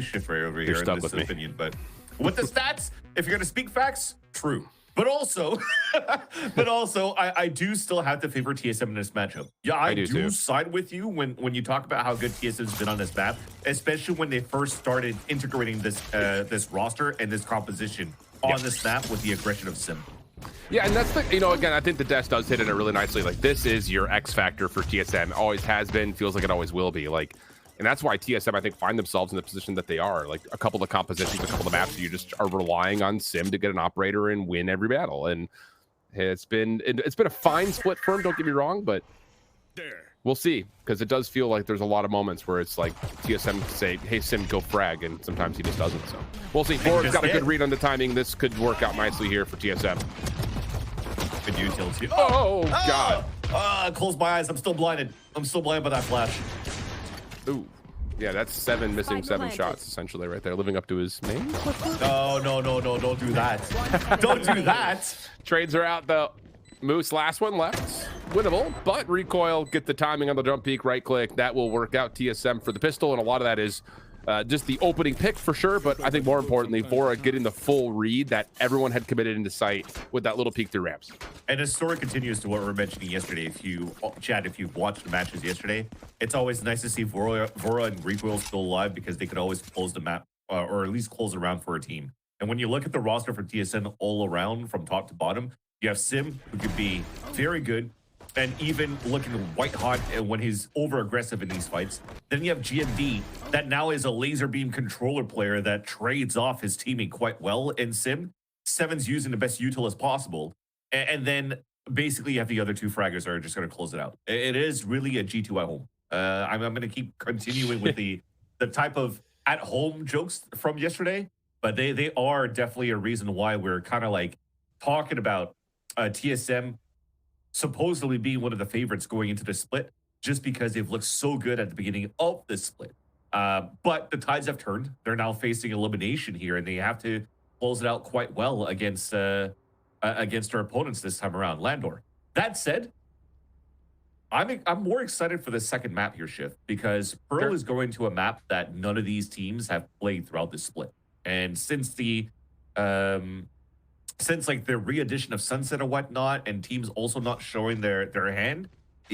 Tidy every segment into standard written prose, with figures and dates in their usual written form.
shift right over here You're in stuck this with me. opinion, but with the stats, if you're gonna speak facts, true. But also, I do still have to favor TSM in this matchup. Yeah, I do too. side with you when you talk about how good TSM's been on this map, especially when they first started integrating this this roster and this composition on this map with the aggression of Sim. Yeah, and that's the, you know, again, I think the desk does hit it really nicely. Like, this is your X factor for TSM. Always has been, feels like it always will be. Like, and that's why TSM, I think, find themselves in the position that they are. Like, a couple of compositions, a couple of maps, you just are relying on Sim to get an operator and win every battle. And it's been a fine split for him, don't get me wrong, but we'll see. Because it does feel like there's a lot of moments where it's like TSM say, hey, Sim, go frag, and sometimes he just doesn't. So we'll see. Ford's got a good read on the timing. This could work out nicely here for TSM. Good utility. Oh, God. Close my eyes. I'm still blinded. I'm still blinded by that flash. Ooh. Yeah, that's missing seven shots, essentially, right there. Living up to his name? No, don't do that. Don't do that. Trades are out, though. Moose, last one left. Winnable, but recoil, get the timing on the jump peak, right click. That will work out TSM for the pistol, and a lot of that is just the opening pick for sure, but I think more importantly, Vora getting the full read that everyone had committed into sight with that little peek through ramps. And the story continues to what we were mentioning yesterday. If you, Chad, if you've watched the matches yesterday, it's always nice to see Vora and Recoil still alive because they could always close the map or at least close around for a team. And when you look at the roster for TSM all around from top to bottom, you have Sim, who could be very good, and even looking white hot when he's over aggressive in these fights. Then you have GMD that now is a laser beam controller player that trades off his teammate quite well in Sim. Seven's using the best util as possible. And then basically you have the other two fraggers that are just going to close it out. It is really a G2 at home. I'm going to keep continuing with the type of at home jokes from yesterday, but they are definitely a reason why we're kind of like talking about TSM supposedly being one of the favorites going into the split, just because they've looked so good at the beginning of the split. But the tides have turned. They're now facing elimination here, and they have to close it out quite well against their opponents this time around. Landor. That said, I'm more excited for the second map here, Shift, because Pearl is going to a map that none of these teams have played throughout the split. And since the like the re-addition of Sunset and whatnot, and teams also not showing their hand,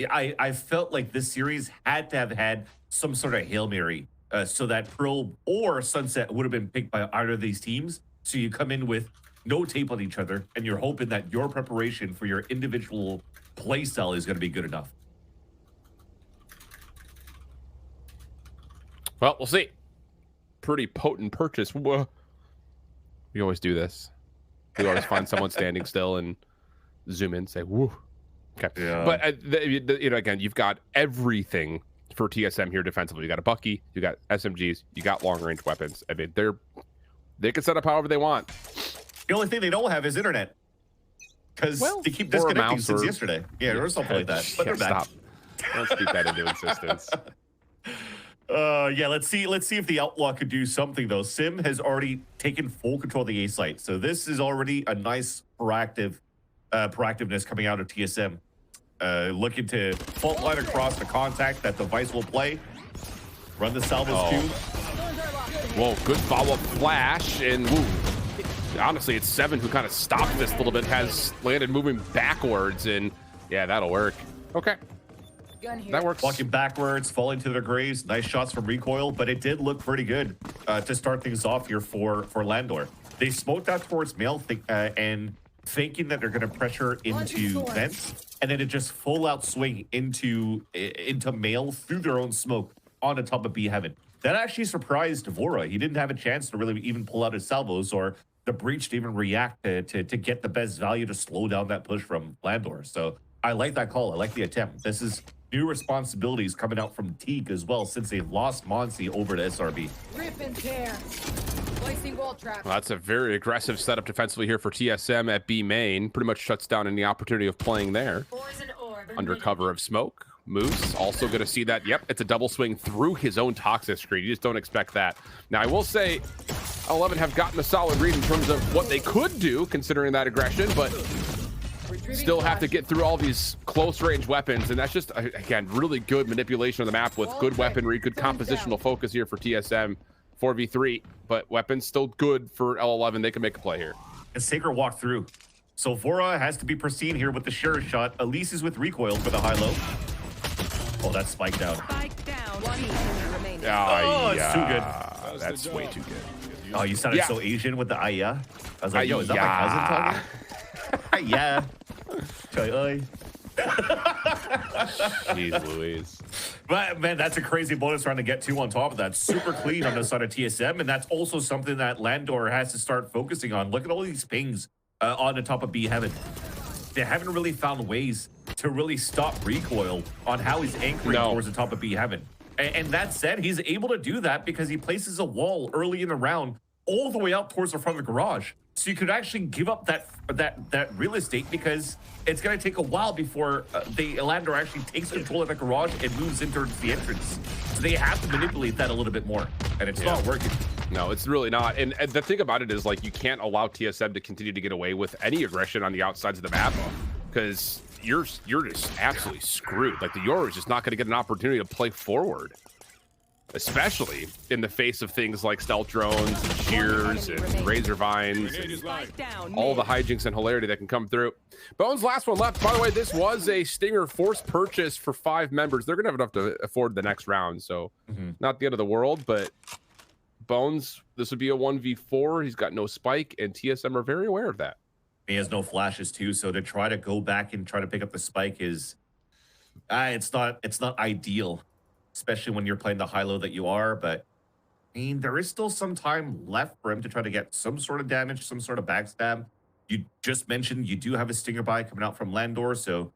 I felt like this series had to have had some sort of Hail Mary so that Pearl or Sunset would have been picked by either of these teams. So you come in with no tape on each other, and you're hoping that your preparation for your individual play style is going to be good enough. Well, we'll see. Pretty potent purchase. Whoa. We always do this. We always find someone standing still and zoom in, say, woo. Okay. Yeah. But, you know, again, you've got everything for TSM here defensively. You got a Bucky, you got SMGs, you got long-range weapons. I mean, they can set up however they want. The only thing they don't have is internet. Because they keep disconnecting since yesterday. Yeah, or something like that. But they're back. Stop. Don't speak that into existence. Yeah, let's see if the Outlaw could do something, though. Sim has already taken full control of the A site, so this is already a nice proactiveness coming out of TSM. Looking to fault line across the contact that the Vice will play. Run the salvos too. Whoa, good follow-up flash, and woo. Honestly, it's Seven who kind of stopped this a little bit, has landed moving backwards, and yeah, that'll work. Okay. That works. Walking backwards, falling to their graves. Nice shots from Recoil, but it did look pretty good to start things off here for Landor. They smoked out towards Mail and thinking that they're going to pressure into vents, and then it just full out swing into Mail through their own smoke on the top of B Heaven. That actually surprised Vora. He didn't have a chance to really even pull out his salvos or the breach to even react to get the best value to slow down that push from Landor. So I like that call. I like the attempt. This is new responsibilities coming out from Teague as well, since they've lost Monsi over to SRB. Rip and tear. Placing wall trap. Well, that's a very aggressive setup defensively here for TSM at B main. Pretty much shuts down any opportunity of playing there. Under cover of smoke. Moose also going to see that. Yep, it's a double swing through his own toxic screen. You just don't expect that. Now, I will say, L11 have gotten a solid read in terms of what they could do, considering that aggression, but still have to get through all these close range weapons, and that's just, again, really good manipulation of the map with good weaponry, good compositional focus here for TSM. 4v3, but weapons still good for L11. They can make a play here. And Saker walked through. So Vora has to be pristine here with the sure shot. Elise is with recoil for the high-low. Oh, that's spike down. Spike down. One enemy remaining. Oh, it's too good. That's way too good. Oh, you sounded so Asian with the yeah. I was like, yo, is that my cousin talking? Yeah. Jeez Louise. But man, that's a crazy bonus round to get to on top of that. Super clean on the side of TSM, and that's also something that Landor has to start focusing on. Look at all these pings on the top of B Heaven. They haven't really found ways to really stop recoil on how he's anchoring towards the top of B Heaven. And that said, he's able to do that because he places a wall early in the round all the way out towards the front of the garage. So you could actually give up that real estate because it's going to take a while before the Landor actually takes control of the garage and moves into the entrance. So they have to manipulate that a little bit more, and it's not working. No, it's really not. And the thing about it is, like, you can't allow TSM to continue to get away with any aggression on the outsides of the map because you're just absolutely screwed. Like, the Yoru is just not going to get an opportunity to play forward, especially in the face of things like stealth drones and shears and razor vines and all the hijinks and hilarity that can come through. Bones, last one left. By the way, this was a Stinger forced purchase for 5 members. They're going to have enough to afford the next round, so not the end of the world, but Bones, this would be a 1v4. He's got no spike, and TSM are very aware of that. He has no flashes too, so to try to go back and try to pick up the spike is it's not ideal, especially when you're playing the high-low that you are. But I mean, there is still some time left for him to try to get some sort of damage, some sort of backstab. You just mentioned you do have a Stinger buy coming out from Landor, so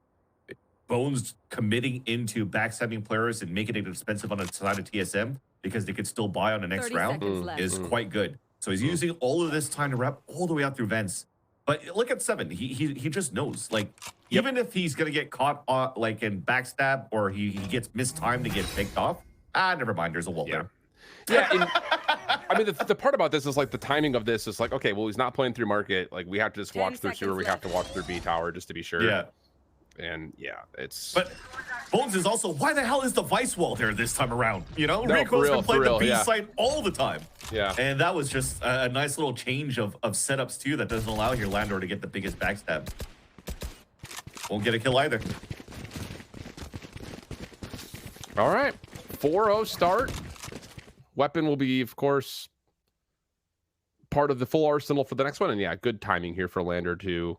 Bones committing into backstabbing players and making it expensive on the side of TSM because they could still buy on the next round is quite good. So he's using all of this time to wrap all the way out through vents. But look at 7. He just knows. Like, even if he's going to get caught like in backstab or he gets mistimed to get picked off, never mind. There's a wall there. Yeah, and, I mean, the part about this is, like, the timing of this is like, okay, well, he's not playing through market. Like, we have to just walk through sewer. We have to walk through B tower just to be sure. Yeah. And yeah, it's. But Bones is also, why the hell is the Vice wall there this time around? You know, no, Rico's been playing the B yeah. side all the time. Yeah. And that was just a nice little change of setups too that doesn't allow your Landor to get the biggest backstab. Won't get a kill either. All right, 4-0 start. Weapon will be, of course, part of the full arsenal for the next one. And yeah, good timing here for Landor to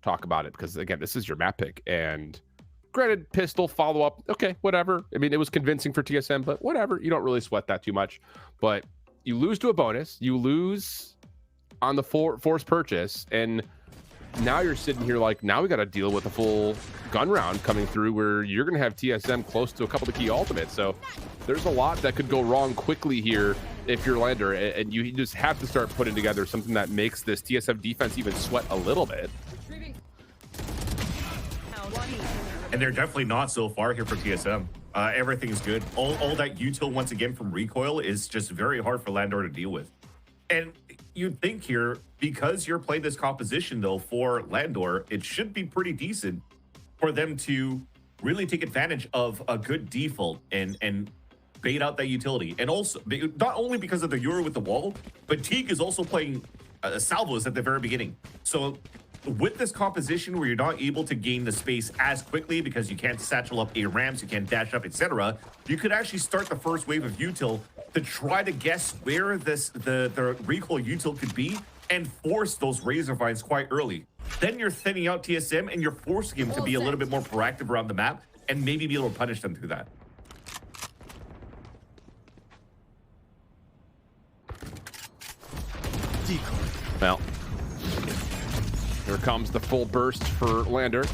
talk about it because, again, this is your map pick. And granted, pistol follow-up, okay, whatever. I mean, it was convincing for TSM, but whatever. You don't really sweat that too much. But you lose to a bonus. You lose on the forced purchase. And now you're sitting here like, now we got to deal with a full gun round coming through where you're going to have TSM close to a couple of key ultimates. So there's a lot that could go wrong quickly here if you're Landor, and you just have to start putting together something that makes this TSM defense even sweat a little bit. And they're definitely not so far here for TSM. Everything's good. All that util once again from recoil is just very hard for Landor to deal with. And you'd think here, because you're playing this composition though for Landor, it should be pretty decent for them to really take advantage of a good default and bait out that utility. And also, not only because of the Yoru with the wall, but Teague is also playing salvos at the very beginning. So with this composition where you're not able to gain the space as quickly because you can't satchel up A ramps, you can't dash up, etc., you could actually start the first wave of util to try to guess where the recoil util could be and force those razor vines quite early. Then you're thinning out TSM and you're forcing him to be a little bit more proactive around the map and maybe be able to punish them through that. Well, here comes the full burst for Landor.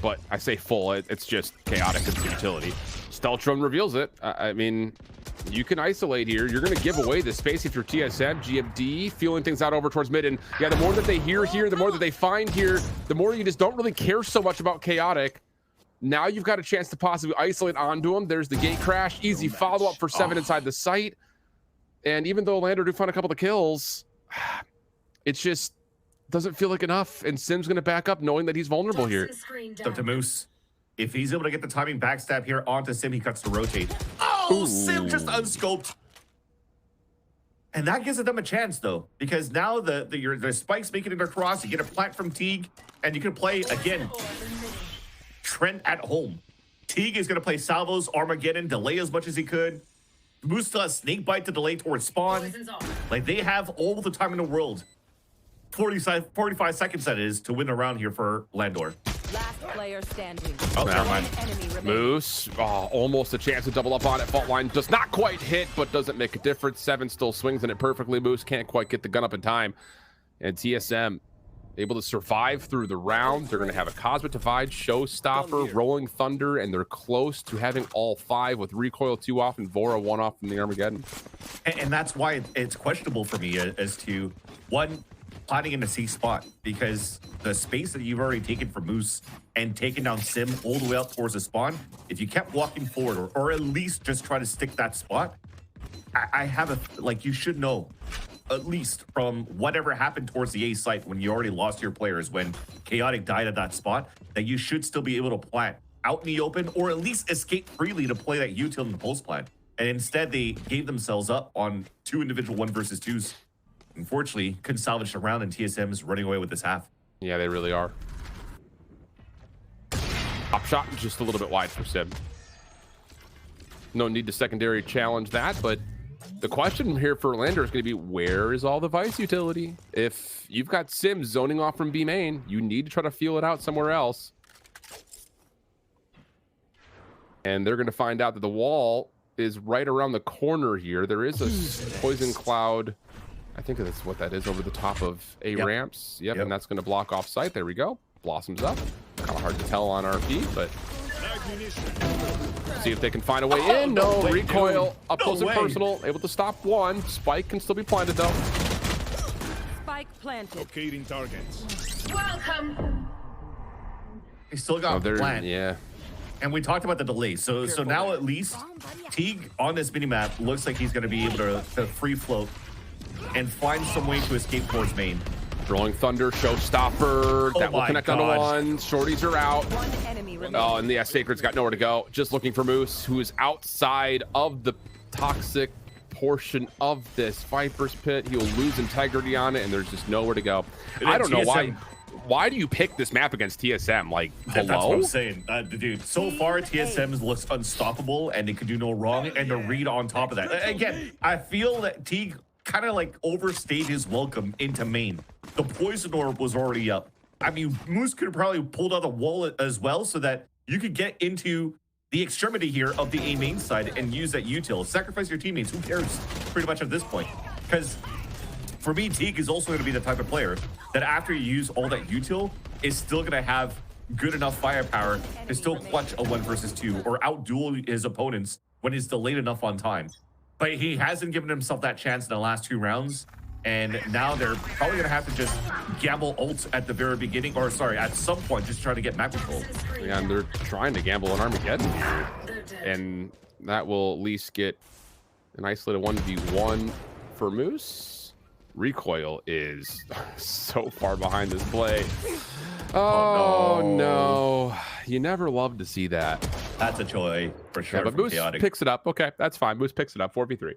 But I say full, it's just chaotic as utility. Stealth drone reveals it. I mean, you can isolate here. You're going to give away the space if you're TSM, GMD, feeling things out over towards mid. And yeah, the more that they hear here, the more that they find here, the more you just don't really care so much about chaotic. Now you've got a chance to possibly isolate onto them. There's the gate crash. Easy follow-up for 7 inside the site. And even though Landor do find a couple of kills, it's just doesn't feel like enough. And Sim's going to back up knowing that he's vulnerable here. Up to Moose. If he's able to get the timing backstab here onto Sim, he cuts to rotate. Oh, Sim just unscoped. And that gives them a chance, though, because now the spikes making it across. You get a plant from Teague, and you can play, again, Trent at home. Teague is going to play Salvos, Armageddon, delay as much as he could. Moose still has Snake Bite to delay towards spawn. Like, they have all the time in the world. 45 seconds, that is, to win the round here for Landor. Last player standing. Oh, never mind. Enemy remaining. Moose, almost a chance to double up on it. Fault line does not quite hit, but doesn't make a difference. 7 still swings in it perfectly. Moose can't quite get the gun up in time. And TSM able to survive through the round. They're going to have a Cosmic Divide, Showstopper, Rolling Thunder, and they're close to having all 5 with Recoil 2 off and Vora 1 off from the Armageddon. And that's why it's questionable for me as to, one, planting in a C spot, because the space that you've already taken from Moose and taken down Sim all the way up towards the spawn, if you kept walking forward or at least just try to stick that spot, I have a, like, you should know, at least from whatever happened towards the A site when you already lost your players, when Chaotic died at that spot, that you should still be able to plant out in the open or at least escape freely to play that util in the post plant. And instead they gave themselves up on 2 individual 1 versus 2s. Unfortunately, couldn't salvage the round, and TSM is running away with this half. Yeah, they really are. Top shot just a little bit wide for Sim. No need to secondary challenge that, but the question here for Lander is going to be, where is all the Vice utility? If you've got Sim zoning off from B main, you need to try to feel it out somewhere else. And they're going to find out that the wall is right around the corner here. There is a poison cloud. I think that's what that is over the top of A ramps. Yep, and that's going to block off site. There we go. Blossoms up. Kind of hard to tell on RP, but see if they can find a way in. No, recoil up close and personal. Able to stop 1. Spike can still be planted though. Spike planted. Locating targets. Welcome. He still got plant. Yeah. And we talked about the delay. So now at least Teague on this minimap looks like he's going to be able to free float and find some way to escape towards main. Rolling Thunder, Showstopper. That will connect onto 1. Shorties are out. 1 enemy remaining. Oh, and the Sacred's got nowhere to go. Just looking for Moose, who is outside of the toxic portion of this Viper's Pit. He'll lose integrity on it, and there's just nowhere to go. I don't know why. Why do you pick this map against TSM? Like, hello? That's what I'm saying. Dude, so far, TSM looks unstoppable, and they could do no wrong, and the read on top of that. Again, I feel that Teague kind of like overstayed his welcome into main. The poison orb was already up. I mean, Moose could have probably pulled out the wall as well so that you could get into the extremity here of the A main side and use that util. Sacrifice your teammates. Who cares pretty much at this point? Because for me, Teague is also going to be the type of player that after you use all that util is still going to have good enough firepower to still clutch a 1 versus 2 or outduel his opponents when he's delayed enough on time. But he hasn't given himself that chance in the last 2 rounds. And now they're probably going to have to just gamble ult at the very beginning, or sorry, at some point, just try to get map control. Yeah, and they're trying to gamble on Armageddon here. And that will at least get an isolated 1v1 for Moose. Recoil is so far behind this play. Oh no. You never love to see that. That's a joy for sure. Yeah, but Moose picks it up. Okay, that's fine. Moose picks it up. 4v3.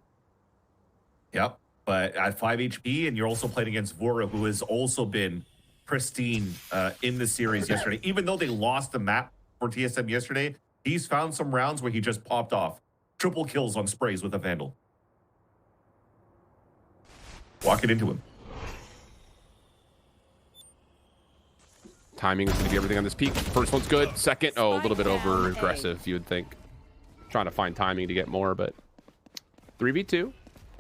Yep. But at 5 HP, and you're also playing against Vora, who has also been pristine in the series yesterday. Even though they lost the map for TSM yesterday, he's found some rounds where he just popped off. Triple kills on sprays with a Vandal. Walk it into him. Timing is going to be everything on this peak. First one's good. Second, oh, a little bit over aggressive, you would think. Trying to find timing to get more, but 3v2.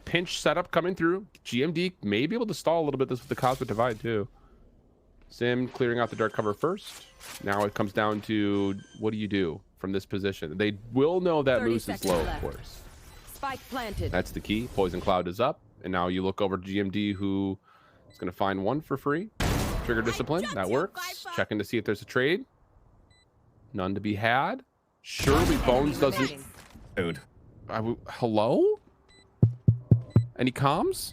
Pinch setup coming through. GMD may be able to stall a little bit this with the Cosmic Divide too. Sim clearing out the dark cover first. Now it comes down to, what do you do from this position? They will know that Moose is low, of course. Spike planted. That's the key. Poison Cloud is up. And now you look over to GMD, who is going to find 1 for free. Trigger Discipline. That works. Checking to see if there's a trade. None to be had. Surely Bones doesn't... Dude. Hello? Any comms?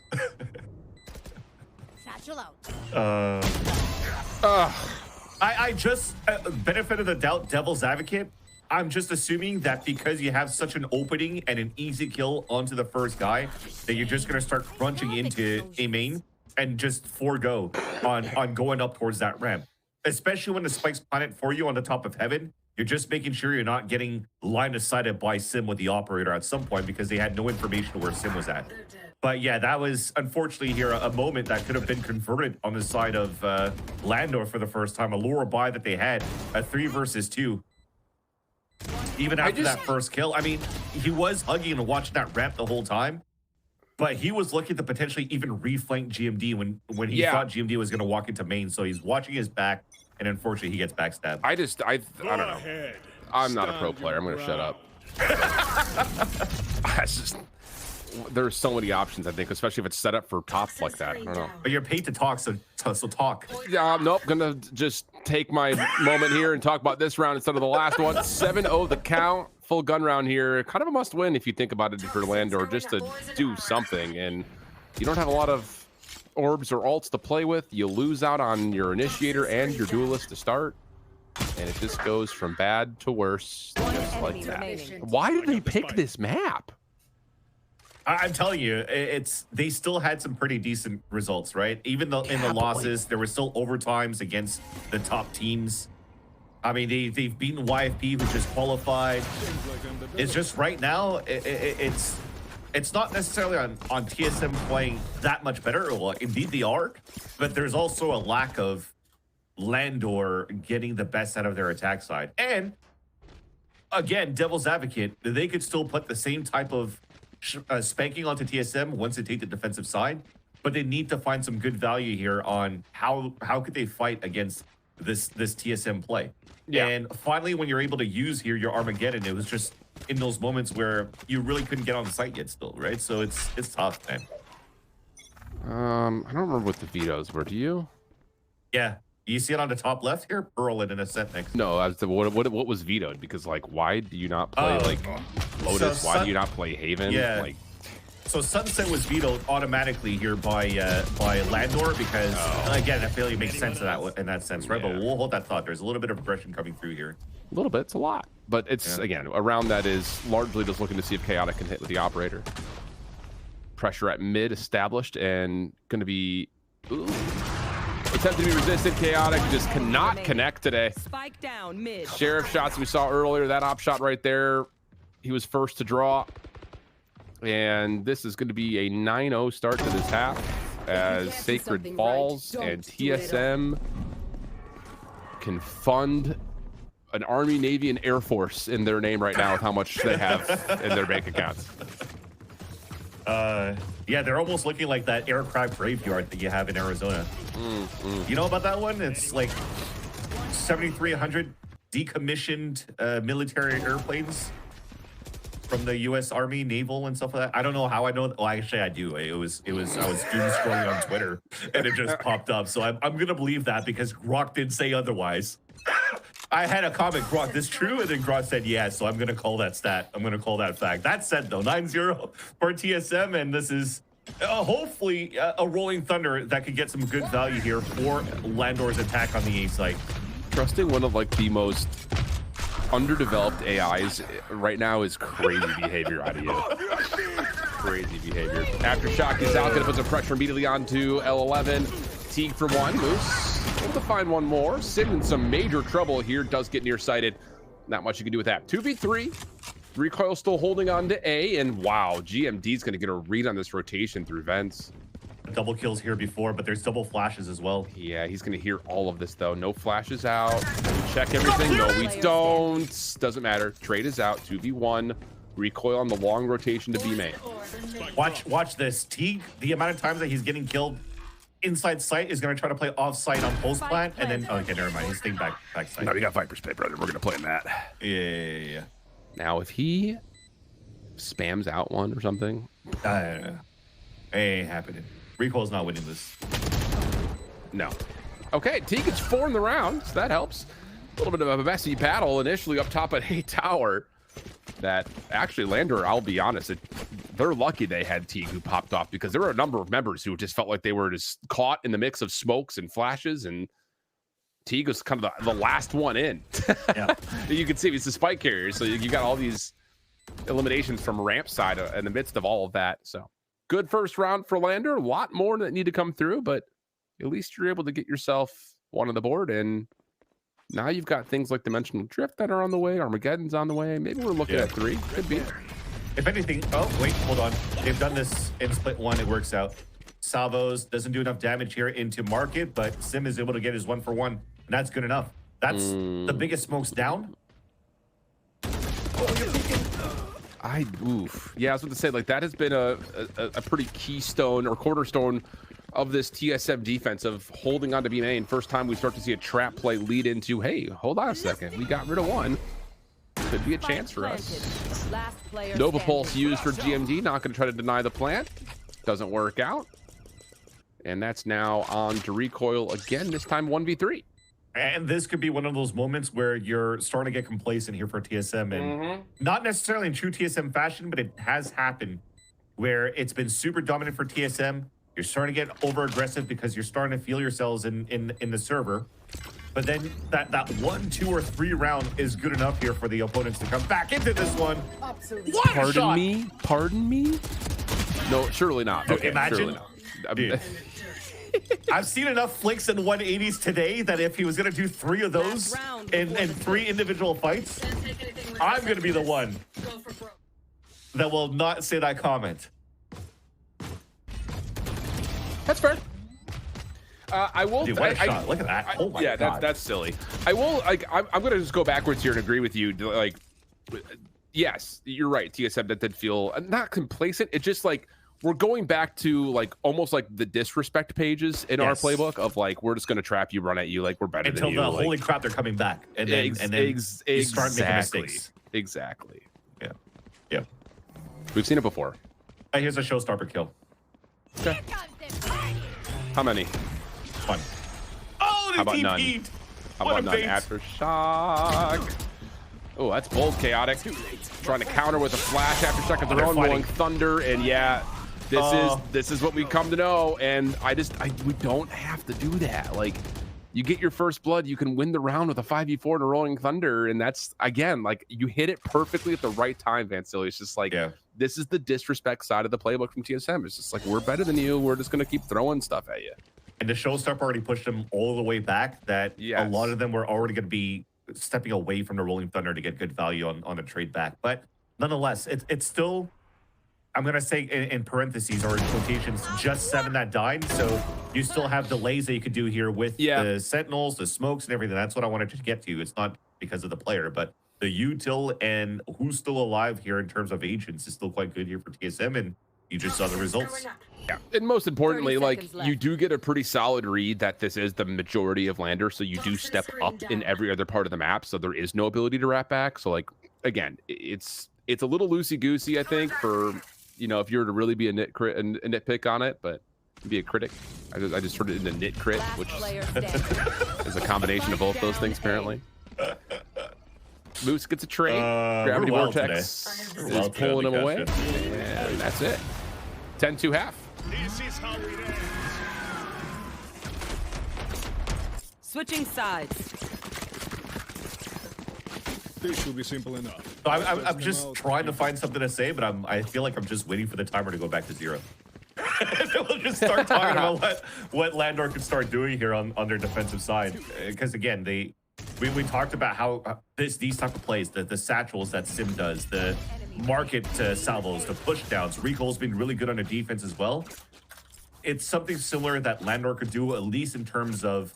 I just benefit of the doubt, devil's advocate. I'm just assuming that because you have such an opening and an easy kill onto the first guy, that you're just gonna start crunching into a main and just forego on going up towards that ramp. Especially when the spikes planet for you on the top of heaven, you're just making sure you're not getting line of sighted by Sim with the operator at some point because they had no information where Sim was at. But yeah, that was unfortunately here a moment that could have been converted on the side of Landor for the first time. A lower buy that they had, a 3 versus 2. Even after that first kill, I mean, he was hugging and watching that ramp the whole time. But he was looking to potentially even reflank GMD when he thought GMD was going to walk into main. So he's watching his back, and unfortunately, he gets backstabbed. I don't know. I'm not a pro player. I'm going to shut up. There's so many options, I think, especially if it's set up for top like that. I don't know. But you're paid to talk, so talk. Yeah, nope. Gonna just take my moment here and talk about this round instead of the last one. 7-0 the count. Full gun round here. Kind of a must win if you think about it for Landor, just to do something. And you don't have a lot of orbs or ults to play with. You lose out on your initiator and your duelist to start. And it just goes from bad to worse, just like that. Why did they pick this map? I'm telling you, they still had some pretty decent results, right? Even though in the losses, there were still overtimes against the top teams. I mean, they've beaten YFP, who just qualified. It's just right now, it's not necessarily on TSM playing that much better. Well, indeed they are, but there's also a lack of Landor getting the best out of their attack side. And again, devil's advocate, they could still put the same type of spanking onto TSM once they take the defensive side, but they need to find some good value here on how could they fight against this TSM play. Yeah. And finally, when you're able to use here your Armageddon, it was just in those moments where you really couldn't get on the site yet still, right? So it's tough, man. I don't remember what the vetoes were. Do you? Yeah. You see it on the top left here? Pearl and an Ascent next. No, what was vetoed? Because, like, why do you not play, Lotus? So why do you not play Haven? Yeah. Like, so Sunset was vetoed automatically here by Landor because, again, I feel like it makes sense in that sense, right? Yeah. But we'll hold that thought. There's a little bit of aggression coming through here. A little bit. It's a lot. But it's, again, around that is largely just looking to see if Chaotic can hit with the operator. Pressure at mid established and going to be... Ooh. Attempt to be resistant. Chaotic just cannot connect today. Spike down mid. Sheriff shots we saw earlier, that op shot right there, he was first to draw. And this is going to be a 9-0 start to this half as Sacred falls and TSM can fund an Army, Navy, and Air Force in their name right now with how much they have in their bank accounts. Yeah, they're almost looking like that aircraft graveyard that you have in Arizona. You know about that one? It's like 7,300 decommissioned military airplanes from the U.S. Army, Naval, and stuff like that. I don't know how I know. Well, actually, I do. I was doom scrolling on Twitter, and it just popped up. So I'm gonna believe that because Grok did say otherwise. I had a comment, Grok, this true? And then Grok said yes, so I'm going to call that stat. I'm going to call that fact. That said, though, 9-0 for TSM, and this is hopefully a rolling thunder that could get some good value here for Landor's attack on the A site. Trusting one of, like, the most underdeveloped AIs right now is crazy behavior out of you. Crazy behavior. Aftershock is out, going to put some pressure immediately onto L11. Teague for one, Moose able to find one more. Sim in some major trouble here, does get nearsighted. Not much you can do with that. 2v3. Recoil still holding on to A, and wow, GMD's going to get a read on this rotation through vents. Double kills here before, but there's double flashes as well. Yeah, he's going to hear all of this, though. No flashes out. Check everything. No, we don't. Doesn't matter. Trade is out. 2v1. Recoil on the long rotation to B main. Watch this. Teague, the amount of times that he's getting killed inside sight is going to try to play off site on post plant, and then okay, never mind. He's staying back side. No, we got Viper's Pit, brother. We're going to play in that. Yeah. Now, if he spams out one or something, ain't happening. Recoil's not winning this. No. Okay, Teague gets 4 in the round, so that helps. A little bit of a messy battle initially up top at A tower. That actually, Landor, I'll be honest, they're lucky they had Teague who popped off, because there were a number of members who just felt like they were just caught in the mix of smokes and flashes, and Teague was kind of the last one in. Yeah. You can see he's the spike carrier, so you got all these eliminations from ramp side in the midst of all of that. So good first round for Lander. A lot more that need to come through, but at least you're able to get yourself one on the board. And now you've got things like Dimensional Drift that are on the way. Armageddon's on the way. Maybe we're looking at 3. Could be. If anything, oh wait, hold on. They've done this in split 1. It works out. Salvos doesn't do enough damage here into market, but Sim is able to get his 1-for-1, and that's good enough. That's the biggest smokes down. Oof. Yeah, I was about to say, like, that has been a pretty keystone or cornerstone of this TSM defense of holding on to B main. First time we start to see a trap play lead into, hey, hold on a second, we got rid of one. Could be a chance for us. Nova Pulse used for GMD, not going to try to deny the plant. Doesn't work out. And that's now on to Recoil again, this time 1v3. And this could be one of those moments where you're starting to get complacent here for TSM. And not necessarily in true TSM fashion, but it has happened where it's been super dominant for TSM. You're starting to get over aggressive because you're starting to feel yourselves in the server. But then that 1, 2, or 3 round is good enough here for the opponents to come back into this one. Pardon me? No, surely not. Dude, Okay, imagine. surely not. Dude. I've seen enough flicks in 180s today that if he was going to do 3 of those in 3 individual fights, I'm going to be the one that will not say that comment. That's fair. I will. Dude, what a shot. Look at that. Oh my God. That's silly. I will. Like, I'm going to just go backwards here and agree with you. Like, yes, you're right. TSM that did feel not complacent. It's just like we're going back to like almost like the disrespect pages in our playbook of like we're just going to trap you, run at you, like we're better than you. Until the holy crap, they're coming back, and then you start making mistakes. Exactly. Yeah. Yeah. We've seen it before. Here's a showstopper kill. Okay. How many? One. Oh, how about none? How about none? Aftershock. Oh, that's bold, chaotic. Trying to counter with a flash aftershock of their own rolling thunder, and yeah, this is what we come to know. And we don't have to do that. Like, you get your first blood, you can win the round with a 5v4 and a rolling thunder, and that's again like you hit it perfectly at the right time, Vancilli. It's just like this is the disrespect side of the playbook from TSM. It's just like we're better than you. We're just gonna keep throwing stuff at you. And the showstopper already pushed them all the way back. That a lot of them were already going to be stepping away from the rolling thunder to get good value on a trade back. But nonetheless, it's still, I'm going to say in parentheses or in quotations, just 7 that died. So you still have delays that you could do here with the sentinels, the smokes, and everything. That's what I wanted to get to. It's not because of the player, but the util and who's still alive here in terms of agents is still quite good here for TSM. And you just saw the results. Yeah, and most importantly, like you do get a pretty solid read that this is the majority of Lander, so you do step up in every other part of the map, so there is no ability to wrap back. So like again, it's a little loosey goosey, I think, for if you were to really be a nitpick on it, but be a critic. I just heard it in the nit crit, which is a combination of both those things apparently. Moose gets a trade. Gravity Vortex is pulling him away, and that's it. 10-2 half. This is how it ends. Switching sides. This will be simple enough. So I'm just trying to find something to say, but I feel like I'm just waiting for the timer to go back to 0. We'll just start talking about what Landor could start doing here on their defensive side. Because again, we talked about how these type of plays, the satchels that Sim does, the market salvos, the push downs. Recoil's been really good on the defense as well. It's something similar that Landor could do, at least in terms of,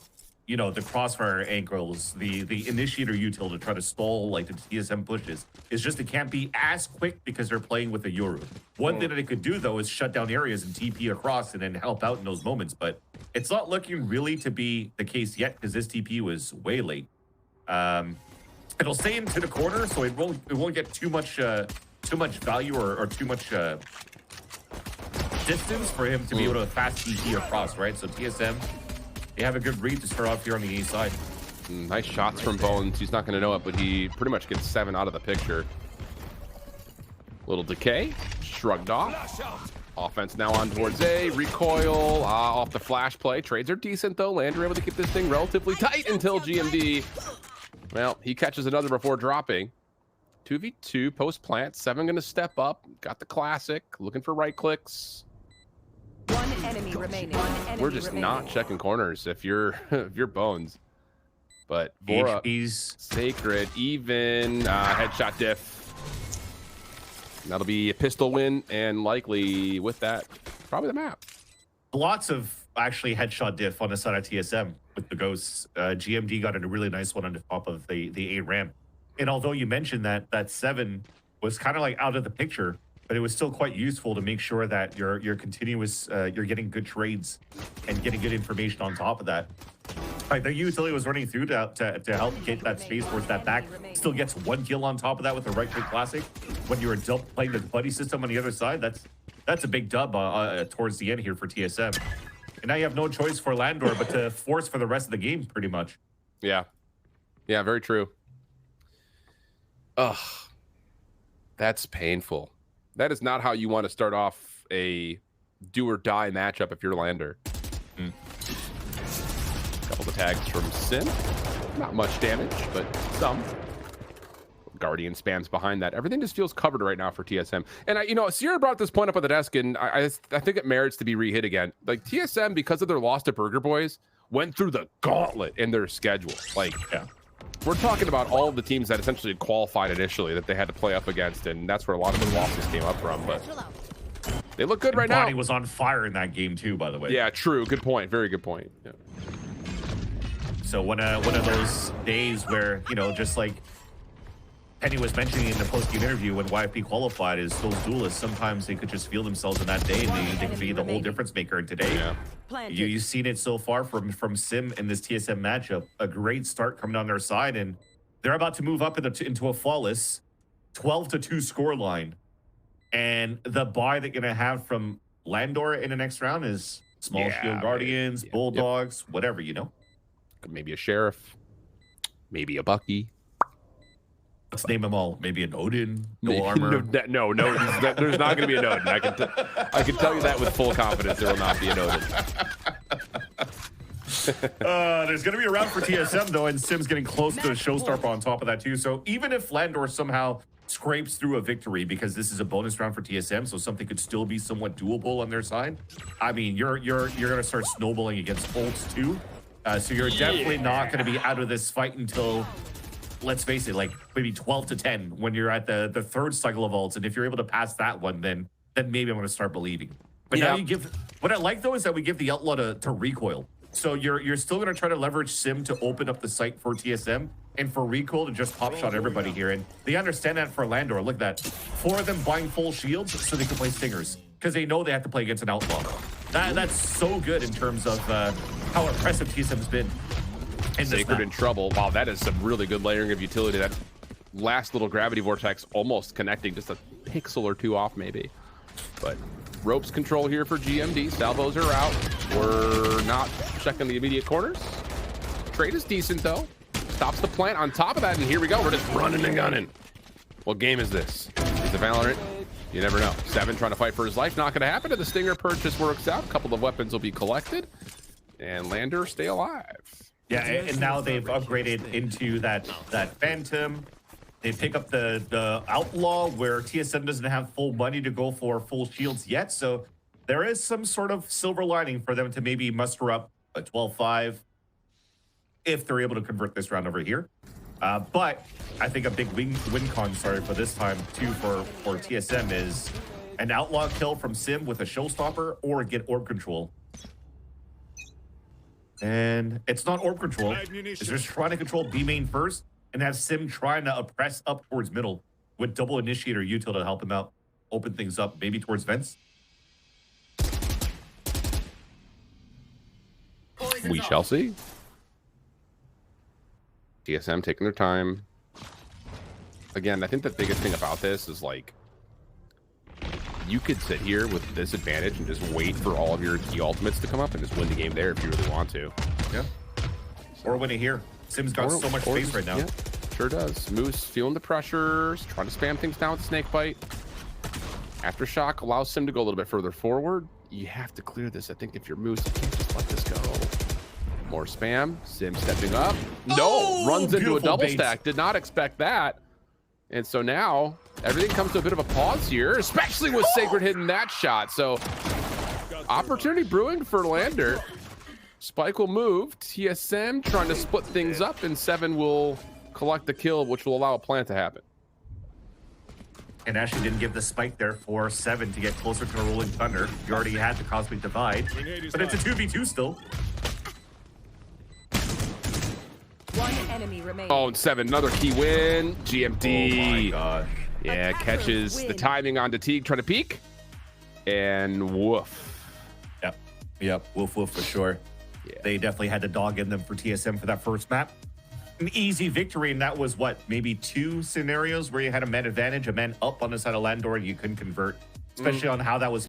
the crossfire angles, the initiator util to try to stall like the TSM pushes. It's just it can't be as quick because they're playing with a Yoru. One thing that it could do though is shut down areas and TP across and then help out in those moments. But it's not looking really to be the case yet because this TP was way late. It'll stay into the corner, so it won't get too much value or too much distance for him to be able to fast TP across, right? So TSM, they have a good read to start off here on the A side. Nice shots from Bones. He's not going to know it, but he pretty much gets 7 out of the picture. Little decay, shrugged off. Offense now on towards A. Recoil off the flash play. Trades are decent, though. Lander able to keep this thing relatively tight until GMD. Well, he catches another before dropping. 2v2 post plant. 7 going to step up. Got the classic. Looking for right clicks. One enemy remaining. We're just not checking corners if you're if you're Bones. But Vora, HP's Sacred, even headshot diff. That'll be a pistol win, and likely with that, probably the map. lots of actually headshot diff on the side of TSM with the ghosts. GMD got a really nice one on the top of the A ramp. And although you mentioned that 7 was kind of like out of the picture, but it was still quite useful to make sure that you're continuous, you're getting good trades and getting good information on top of that. Like the utility was running through to help get that space where that back still gets 1 kill on top of that with a right click classic. When you were playing the buddy system on the other side, that's a big dub towards the end here for TSM. And now you have no choice for Landor but to force for the rest of the game, pretty much. Yeah, very true. Ugh, that's painful. That is not how you want to start off a do or die matchup if you're Lander. Couple of tags from Sim. Not much damage, but some. Guardian spams behind that. Everything just feels covered right now for TSM. And Sierra brought this point up on the desk, and I think it merits to be re-hit again. Like TSM, because of their loss to Burger Boys, went through the gauntlet in their schedule. Like, yeah. We're talking about all of the teams that essentially qualified initially that they had to play up against, and that's where a lot of the losses came up from. But they look good right now. Bonnie was on fire in that game too, by the way. Yeah, true. Good point. Very good point. Yeah. So one of those days where, just like Penny was mentioning in the post-game interview when YFP qualified, is those duelists, sometimes they could just feel themselves in that day and they could be the whole difference maker. And today, you've seen it so far from Sim in this TSM matchup. A great start coming on their side, and they're about to move up into a flawless 12-2 score line. And the buy they're going to have from Landor in the next round is Small Shield Guardians, Bulldogs, whatever, Maybe a Sheriff, maybe a Bucky. Let's name them all. Maybe an Odin, no armor. No, there's not going to be an Odin. I can tell you that with full confidence. There will not be an Odin. There's going to be a round for TSM though, and Sim's getting close to the showstopper on top of that too. So even if Landor somehow scrapes through a victory, because this is a bonus round for TSM, so something could still be somewhat doable on their side. I mean, you're going to start snowballing against ults too. So you're definitely not going to be out of this fight until, let's face it, like maybe 12-10 when you're at the third cycle of ults. And if you're able to pass that one, then maybe I'm going to start believing. But now you give, what I like though is that we give the outlaw to recoil. So you're still going to try to leverage Sim to open up the site for TSM and for recoil to just pop shot everybody here. And they understand that for Landor. Look at that. 4 of them buying full shields so they can play stingers because they know they have to play against an outlaw. That's so good in terms of how impressive TSM's been. Sacred in trouble. Wow, that is some really good layering of utility. That last little gravity vortex almost connecting, just a pixel or 2 off maybe. But ropes control here for GMD. Salvos are out. We're not checking the immediate corners. Trade is decent though. Stops the plant on top of that, and here we go. We're just running and gunning. What game is this? Is it Valorant? You never know. 7 trying to fight for his life. Not going to happen. And the Stinger purchase works out. A couple of weapons will be collected. And Lander stay alive. Yeah, and now they've upgraded into that Phantom. They pick up the Outlaw, where TSM doesn't have full money to go for full shields yet. So there is some sort of silver lining for them to maybe muster up a 12-5 if they're able to convert this round over here. But I think a big win con, for this time too for TSM is an Outlaw kill from Sim with a showstopper or get orb control. And it's not orb control. It's just trying to control B main first and have Sim trying to press up towards middle with double initiator util to help him out, open things up, maybe towards vents. We shall see. TSM taking their time. Again, I think the biggest thing about this is like, you could sit here with this advantage and just wait for all of your key ultimates to come up and just win the game there if you really want to. Yeah. Or win it here. Sim's got so much space right now. Yeah, sure does. Moose feeling the pressures, trying to spam things down with the snake bite. Aftershock allows Sim to go a little bit further forward. You have to clear this. I think if you're Moose, you can't just let this go. More spam. Sim stepping up. No, runs into a double bait. stack. Did not expect that. And so now everything comes to a bit of a pause here, especially with Sacred hitting that shot. So opportunity brewing for Lander. Spike will move. TSM trying to split things up, and 7 will collect the kill, which will allow a plant to happen. And actually didn't give the spike there for 7 to get closer to the Rolling Thunder. You already had the Cosmic Divide, but it's a 2v2 still. One enemy remaining. Oh, and 7, another key win. GMD. Oh my gosh. Yeah, Attackers catches the win. timing on Teague trying to peek. And woof. Yep. Woof woof for sure. Yeah. They definitely had the dog in them for TSM for that first map. An easy victory, and that was what, maybe 2 scenarios where you had a man advantage, a man up on the side of Landor, and you couldn't convert, especially on how that was